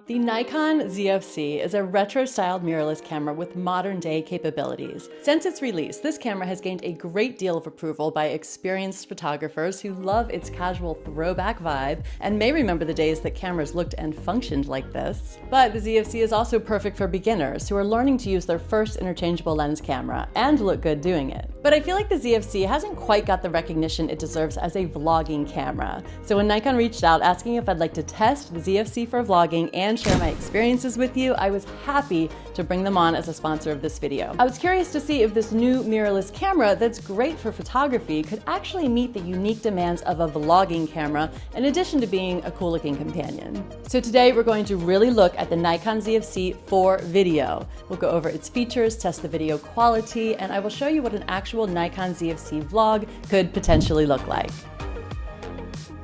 The Nikon ZFC is a retro-styled mirrorless camera with modern-day capabilities. Since its release, this camera has gained a great deal of approval by experienced photographers who love its casual throwback vibe and may remember the days that cameras looked and functioned like this. But the ZFC is also perfect for beginners who are learning to use their first interchangeable lens camera and look good doing it. But I feel like the ZFC hasn't quite got the recognition it deserves as a vlogging camera. So when Nikon reached out asking if I'd like to test the ZFC for vlogging and share my experiences with you, I was happy to bring them on as a sponsor of this video. I was curious to see if this new mirrorless camera that's great for photography could actually meet the unique demands of a vlogging camera in addition to being a cool looking companion. So today we're going to really look at the Nikon ZFC for video. We'll go over its features, test the video quality, and I will show you what an actual Nikon ZFC vlog could potentially look like.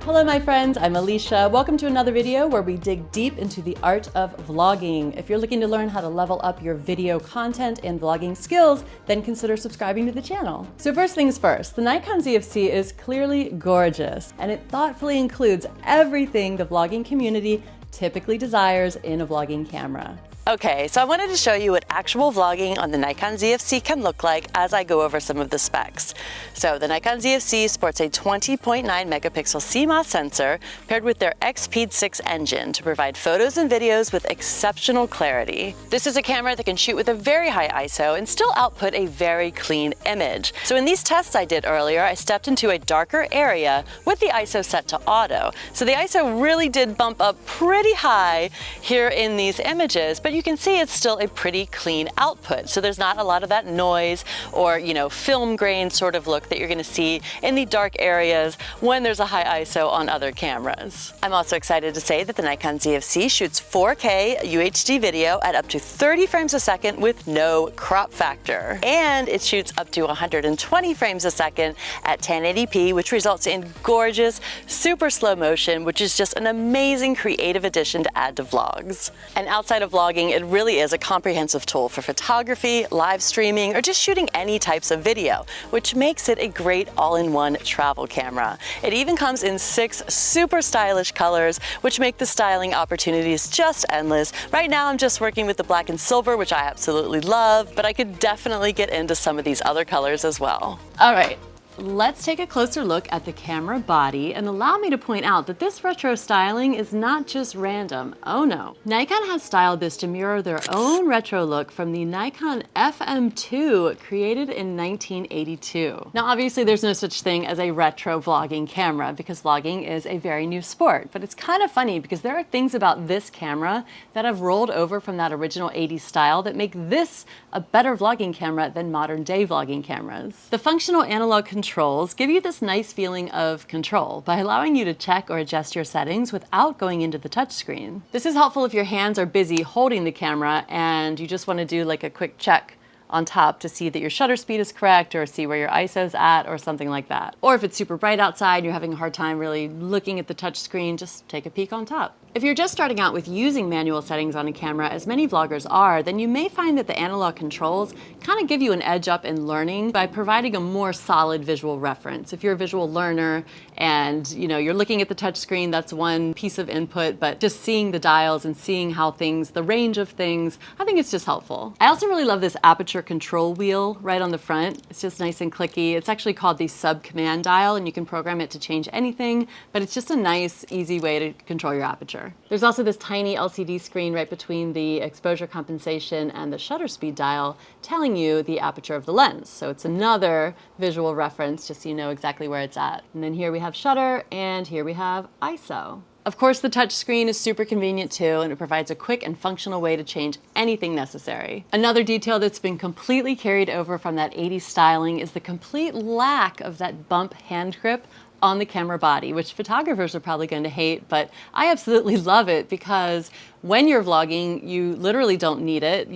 Hello my friends, I'm Alicia. Welcome to another video where we dig deep into the art of vlogging. If you're looking to learn how to level up your video content and vlogging skills, then consider subscribing to the channel. So first things first, the Nikon ZFC is clearly gorgeous, and it thoughtfully includes everything the vlogging community typically desires in a vlogging camera. Okay, so I wanted to show you what actual vlogging on the Nikon ZFC can look like as I go over some of the specs. So the Nikon ZFC sports a 20.9 megapixel CMOS sensor paired with their XPEED6 engine to provide photos and videos with exceptional clarity. This is a camera that can shoot with a very high ISO and still output a very clean image. So in these tests I did earlier, I stepped into a darker area with the ISO set to auto. So the ISO really did bump up pretty high here in these images, but you can see it's still a pretty clean output. So there's not a lot of that noise or, film grain sort of look that you're gonna see in the dark areas when there's a high ISO on other cameras. I'm also excited to say that the Nikon ZFC shoots 4K UHD video at up to 30 frames a second with no crop factor. And it shoots up to 120 frames a second at 1080p, which results in gorgeous, super slow motion, which is just an amazing creative addition to add to vlogs. And outside of vlogging, it really is a comprehensive tool for photography, live streaming, or just shooting any types of video, which makes it a great all-in-one travel camera. It even comes in 6 super stylish colors, which make the styling opportunities just endless. Right now, I'm just working with the black and silver, which I absolutely love, but I could definitely get into some of these other colors as well. All right. Let's take a closer look at the camera body and allow me to point out that this retro styling is not just random. Oh no. Nikon has styled this to mirror their own retro look from the Nikon FM2 created in 1982. Now obviously there's no such thing as a retro vlogging camera because vlogging is a very new sport, but it's kind of funny because there are things about this camera that have rolled over from that original 80s style that make this a better vlogging camera than modern day vlogging cameras. The functional analog controls give you this nice feeling of control by allowing you to check or adjust your settings without going into the touchscreen. This is helpful if your hands are busy holding the camera and you just want to do like a quick check on top to see that your shutter speed is correct or see where your ISO's at or something like that. Or if it's super bright outside and you're having a hard time really looking at the touchscreen, just take a peek on top. If you're just starting out with using manual settings on a camera, as many vloggers are, then you may find that the analog controls kind of give you an edge up in learning by providing a more solid visual reference. If you're a visual learner and you're looking at the touchscreen, that's one piece of input, but just seeing the dials and seeing how the range of things, I think it's just helpful. I also really love this aperture control wheel right on the front. It's just nice and clicky. It's actually called the sub command dial and you can program it to change anything, but it's just a nice, easy way to control your aperture. There's also this tiny LCD screen right between the exposure compensation and the shutter speed dial telling you the aperture of the lens. So it's another visual reference just so you know exactly where it's at. And then here we have shutter and here we have ISO. Of course, the touch screen is super convenient too, and it provides a quick and functional way to change anything necessary. Another detail that's been completely carried over from that 80s styling is the complete lack of that bump hand grip on the camera body, which photographers are probably going to hate, but I absolutely love it because when you're vlogging, you literally don't need it.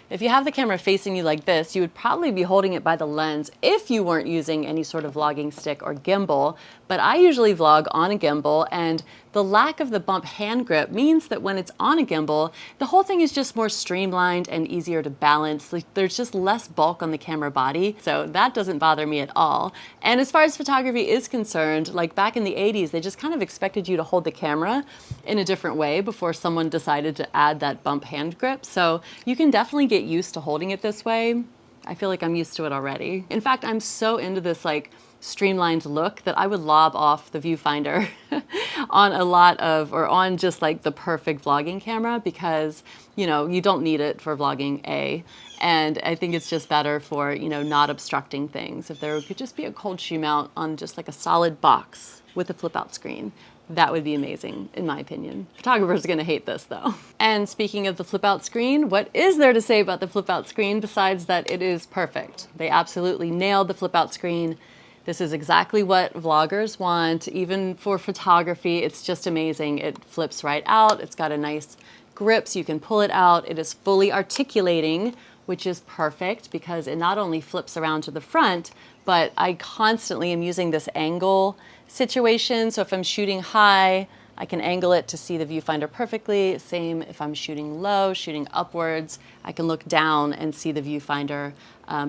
If you have the camera facing you like this, you would probably be holding it by the lens if you weren't using any sort of vlogging stick or gimbal, but I usually vlog on a gimbal, and the lack of the bump hand grip means that when it's on a gimbal, the whole thing is just more streamlined and easier to balance. Like, there's just less bulk on the camera body, so that doesn't bother me at all. And as far as photography is concerned, like back in the 80s, they just kind of expected you to hold the camera in a different way before someone decided decided to add that bump hand grip. So you can definitely get used to holding it this way. I feel like I'm used to it already. In fact, I'm so into this like streamlined look that I would lob off the viewfinder on a lot of, or on just like the perfect vlogging camera, because, you know, you don't need it for vlogging, A. And I think it's just better for, you know, not obstructing things. If there could just be a cold shoe mount on just like a solid box with a flip out screen, that would be amazing, in my opinion. Photographers are gonna hate this though. And speaking of the flip out screen, what is there to say about the flip out screen besides that it is perfect? They absolutely nailed the flip out screen. This is exactly what vloggers want. Even for photography, it's just amazing. It flips right out. It's got a nice grip so you can pull it out. It is fully articulating, which is perfect because it not only flips around to the front, but I constantly am using this angle situation. So if I'm shooting high, I can angle it to see the viewfinder perfectly. Same if I'm shooting low, shooting upwards, I can look down and see the viewfinder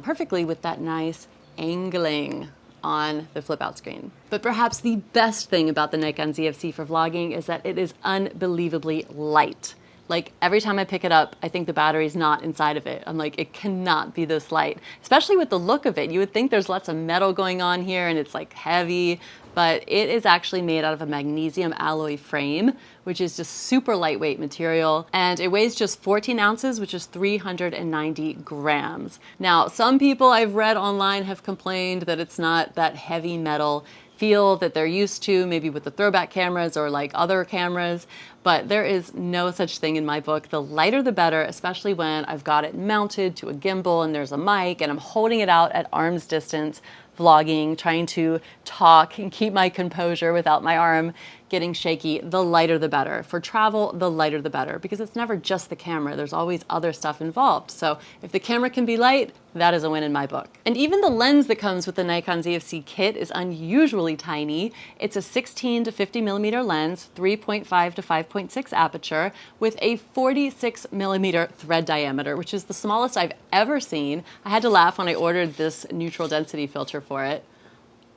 perfectly with that nice angling on the flip out screen. But perhaps the best thing about the Nikon ZFC for vlogging is that it is unbelievably light. Like every time I pick it up, I think the battery's not inside of it. I'm like, it cannot be this light, especially with the look of it. You would think there's lots of metal going on here and it's like heavy, but it is actually made out of a magnesium alloy frame, which is just super lightweight material. And it weighs just 14 ounces, which is 390 grams. Now, some people I've read online have complained that it's not that heavy metal feel that they're used to, maybe with the throwback cameras or like other cameras, but there is no such thing in my book. The lighter the better, especially when I've got it mounted to a gimbal and there's a mic and I'm holding it out at arm's distance, vlogging, trying to talk and keep my composure without my arm getting shaky. The lighter the better. For travel, the lighter the better, because it's never just the camera. There's always other stuff involved. So if the camera can be light, that is a win in my book. And even the lens that comes with the Nikon ZFC kit is unusually tiny. It's a 16 to 50 millimeter lens, 3.5 to 5.6 aperture with a 46 millimeter thread diameter, which is the smallest I've ever seen. I had to laugh when I ordered this neutral density filter for it.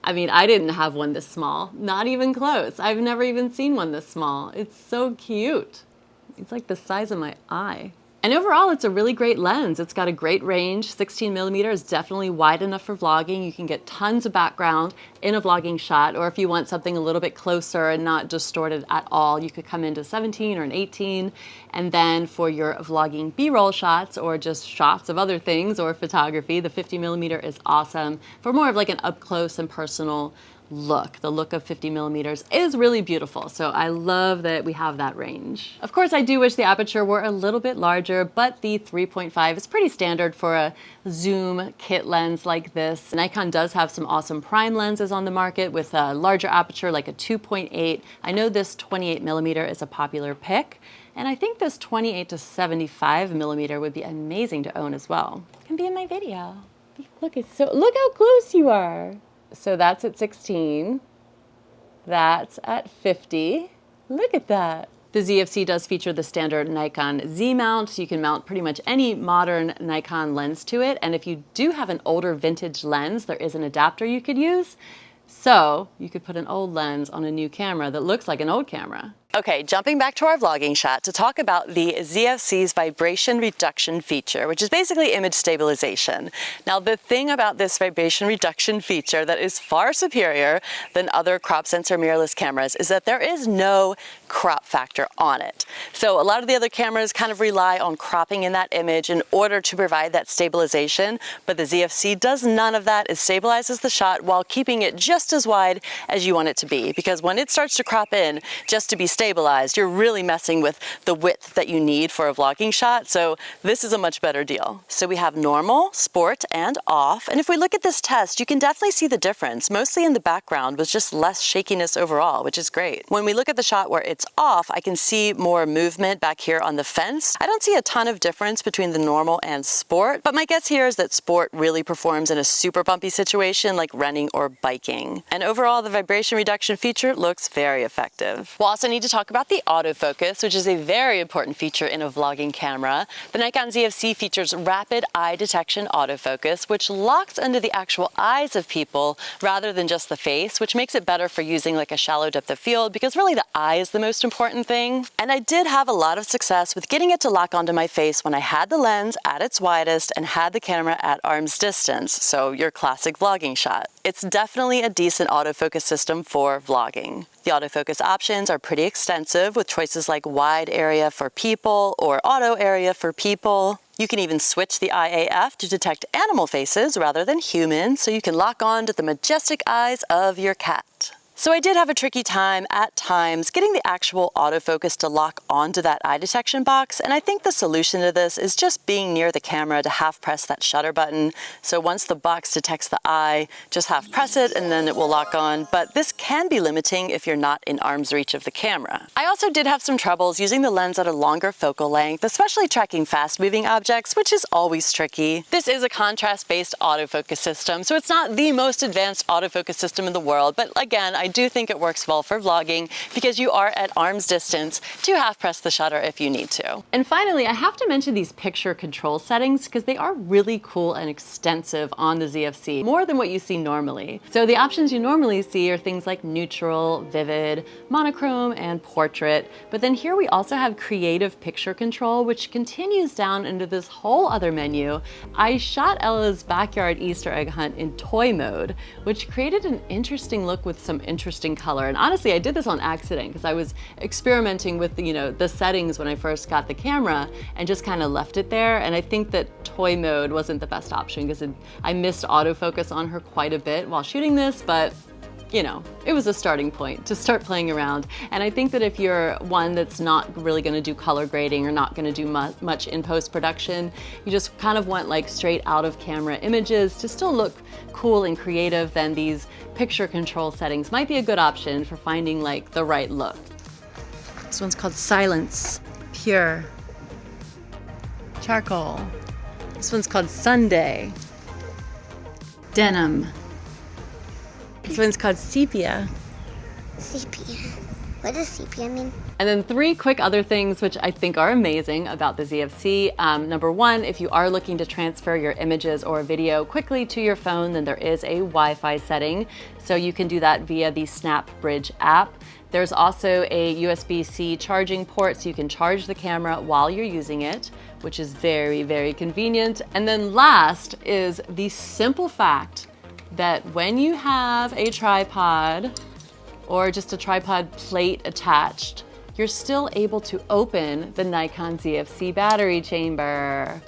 I mean, I didn't have one this small, not even close. I've never even seen one this small. It's so cute. It's like the size of my eye. And overall, it's a really great lens. It's got a great range. 16 millimeter is definitely wide enough for vlogging. You can get tons of background in a vlogging shot, or if you want something a little bit closer and not distorted at all, you could come into 17 or an 18. And then for your vlogging B-roll shots or just shots of other things or photography, the 50 millimeter is awesome for more of like an up close and personal look. The look of 50 millimeters is really beautiful, so I love that we have that range. Of course, I do wish the aperture were a little bit larger, but the 3.5 is pretty standard for a zoom kit lens like this. Nikon does have some awesome prime lenses on the market with a larger aperture like a 2.8. I know this 28 millimeter is a popular pick, and I think this 28 to 75 millimeter would be amazing to own as well. It can be in my video. Look how close you are. So that's at 16, that's at 50. Look at that. The ZFC does feature the standard Nikon Z mount, so you can mount pretty much any modern Nikon lens to it. And if you do have an older vintage lens, there is an adapter you could use. So you could put an old lens on a new camera that looks like an old camera. Okay, jumping back to our vlogging shot to talk about the ZFC's vibration reduction feature, which is basically image stabilization. Now, the thing about this vibration reduction feature that is far superior than other crop sensor mirrorless cameras is that there is no crop factor on it. So a lot of the other cameras kind of rely on cropping in that image in order to provide that stabilization, but the ZFC does none of that. It stabilizes the shot while keeping it just as wide as you want it to be, because when it starts to crop in just to be stabilized, you're really messing with the width that you need for a vlogging shot. So this is a much better deal. So we have normal, sport, and off. And if we look at this test, you can definitely see the difference, mostly in the background with just less shakiness overall, which is great. When we look at the shot where it's off, I can see more movement back here on the fence. I don't see a ton of difference between the normal and sport, but my guess here is that sport really performs in a super bumpy situation like running or biking. And overall, the vibration reduction feature looks very effective. We'll also need to talk about the autofocus, which is a very important feature in a vlogging camera. The Nikon ZFC features rapid eye detection autofocus, which locks under the actual eyes of people rather than just the face, which makes it better for using like a shallow depth of field, because really the eye is the most most important thing. And I did have a lot of success with getting it to lock onto my face when I had the lens at its widest and had the camera at arm's distance, so your classic vlogging shot. It's definitely a decent autofocus system for vlogging. The autofocus options are pretty extensive with choices like wide area for people or auto area for people. You can even switch the IAF to detect animal faces rather than human, so you can lock on to the majestic eyes of your cat. So I did have a tricky time at times getting the actual autofocus to lock onto that eye detection box, and I think the solution to this is just being near the camera to half press that shutter button. So once the box detects the eye, just half press it and then it will lock on, but this can be limiting if you're not in arm's reach of the camera. I also did have some troubles using the lens at a longer focal length, especially tracking fast moving objects, which is always tricky. This is a contrast-based autofocus system, so it's not the most advanced autofocus system in the world, but again, I do think it works well for vlogging because you are at arm's distance to half press the shutter if you need to. And finally, I have to mention these picture control settings because they are really cool and extensive on the ZFC, more than what you see normally. So the options you normally see are things like neutral, vivid, monochrome, and portrait. But then here we also have creative picture control, which continues down into this whole other menu. I shot Ella's backyard Easter egg hunt in toy mode, which created an interesting look with some interesting color. And honestly, I did this on accident because I was experimenting with the settings when I first got the camera and just kind of left it there. And I think that toy mode wasn't the best option because I missed autofocus on her quite a bit while shooting this, but it was a starting point to start playing around. And I think that if you're one that's not really going to do color grading or not going to do much in post-production, you just kind of want like straight out of camera images to still look cool and creative, then these picture control settings might be a good option for finding like the right look. This one's called Silence, Pure, Charcoal. This one's called Sunday, Denim. This one's called Sepia. Sepia. What does sepia mean? And then 3 quick other things which I think are amazing about the ZFC. Number 1, if you are looking to transfer your images or video quickly to your phone, then there is a Wi-Fi setting. So you can do that via the SnapBridge app. There's also a USB-C charging port so you can charge the camera while you're using it, which is very, very convenient. And then last is the simple fact that when you have a tripod or just a tripod plate attached, you're still able to open the Nikon ZFC battery chamber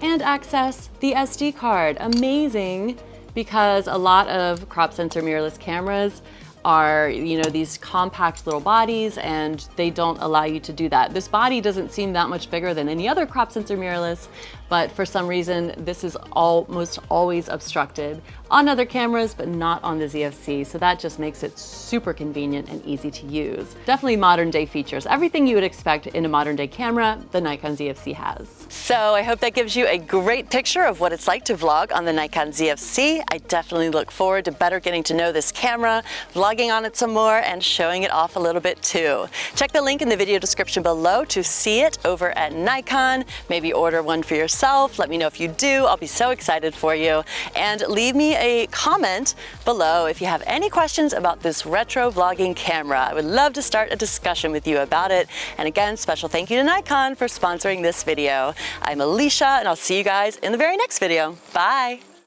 and access the SD card. Amazing, because a lot of crop sensor mirrorless cameras are, these compact little bodies and they don't allow you to do that. This body doesn't seem that much bigger than any other crop sensor mirrorless, but for some reason, this is almost always obstructed on other cameras, but not on the ZFC. So that just makes it super convenient and easy to use. Definitely modern day features. Everything you would expect in a modern day camera, the Nikon ZFC has. So I hope that gives you a great picture of what it's like to vlog on the Nikon ZFC. I definitely look forward to better getting to know this camera, vlogging on it some more, and showing it off a little bit too. Check the link in the video description below to see it over at Nikon. Maybe order one for yourself. Let me know if you do. I'll be so excited for you. And leave me a comment below if you have any questions about this retro vlogging camera. I would love to start a discussion with you about it. And again, special thank you to Nikon for sponsoring this video. I'm Alicia, and I'll see you guys in the very next video. Bye.